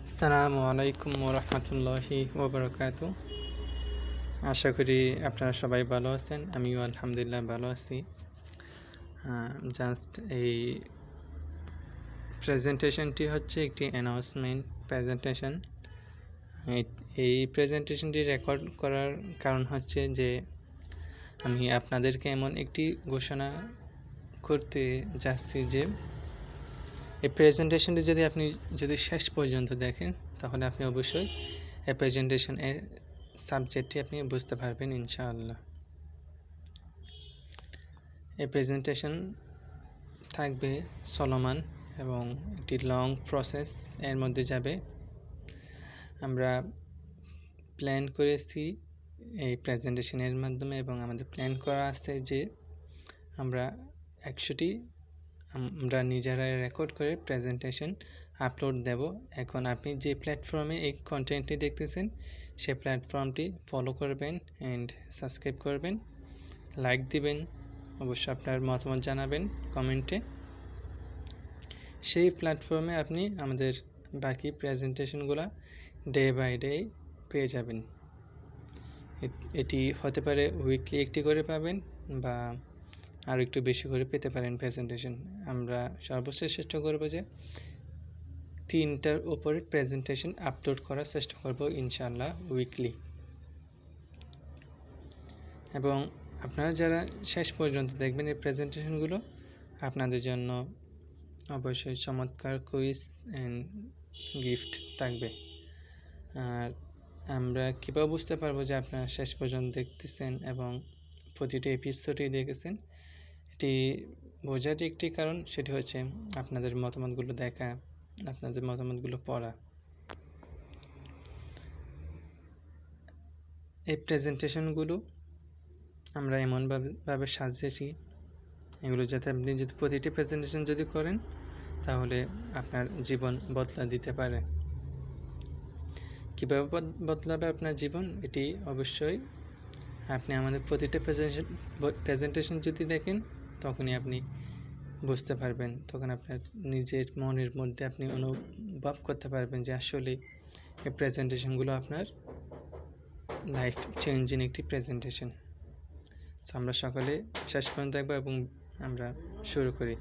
আসসালামু আলাইকুম ওরহমতুল্লাহি ওবরাকাতু। আশা করি আপনারা সবাই ভালো আছেন। আমিও আলহামদুলিল্লাহ ভালো আছি। জাস্ট এই প্রেজেন্টেশনটি হচ্ছে একটি অ্যানাউন্সমেন্ট প্রেজেন্টেশন। এই প্রেজেন্টেশনটি রেকর্ড করার কারণ হচ্ছে যে আমি আপনাদেরকে এমন একটি ঘোষণা করতে যাচ্ছি যে এই প্রেজেন্টেশনটি আপনি যদি শেষ পর্যন্ত দেখেন তাহলে আপনি অবশ্যই এই প্রেজেন্টেশনের সাবজেক্টটি আপনি বুঝতে পারবেন ইনশাআল্লাহ। এই প্রেজেন্টেশন থাকবে চলমান এবং একটি লং প্রসেস এর মধ্যে যাবে। আমরা প্ল্যান করেছি এই প্রেজেন্টেশনের মাধ্যমে এবং আমাদের প্ল্যান করা আছে যে আমরা 100টি আমরা নিজেরাই রেকর্ড করে প্রেজেন্টেশন আপলোড দেব। এখন আপনি যে প্ল্যাটফর্মে এই কন্টেন্টটি দেখতেছেন সেই প্ল্যাটফর্মটি ফলো করবেন অ্যান্ড সাবস্ক্রাইব করবেন, লাইক দিবেন, অবশ্যই আপনার মতামত জানাবেন কমেন্টে। সেই প্ল্যাটফর্মে আপনি আমাদের বাকি প্রেজেন্টেশনগুলো ডে বাই ডে পেয়ে যাবেন। এটি হতে পারে উইকলি একটি করে পাবেন বা আর একটু বেশি করে পেতে পারেন প্রেজেন্টেশন। আমরা সর্বোচ্চ চেষ্টা করব যে 3টার উপরে প্রেজেন্টেশন আপলোড করার চেষ্টা করব ইনশাআল্লাহ উইকলি। এবং আপনারা যারা শেষ পর্যন্ত দেখবেন এই প্রেজেন্টেশনগুলো আপনাদের জন্য অবশ্যই চমৎকার কুইজ অ্যান্ড গিফট থাকবে। আর আমরা কীভাবে বুঝতে পারবো যে আপনারা শেষ পর্যন্ত দেখতেছেন এবং প্রতিটি এপিসোডই দেখেছেন? এটি বোঝার একটি কারণ, সেটি হচ্ছে আপনাদের মতামতগুলো দেখা, আপনাদের মতামতগুলো পড়া। এই প্রেজেন্টেশনগুলো আমরা এমনভাবে সাজিয়েছি এগুলো যাতে আপনি যদি প্রতিটি প্রেজেন্টেশন যদি করেন তাহলে আপনার জীবন বদলা দিতে পারে। কীভাবে বদলাবে আপনার জীবন, এটি অবশ্যই আপনি আমাদের প্রতিটা প্রেজেন্টেশন যদি দেখেন তখনই আপনি বুঝতে পারবেন। তখন আপনার নিজের মনের মধ্যে আপনি অনুভব করতে পারবেন যে আসলে এই প্রেজেন্টেশনগুলো আপনার লাইফ চেঞ্জিং একটি প্রেজেন্টেশন। আমরা সকলে শেষ পর্যন্ত দেখব এবং আমরা শুরু করি।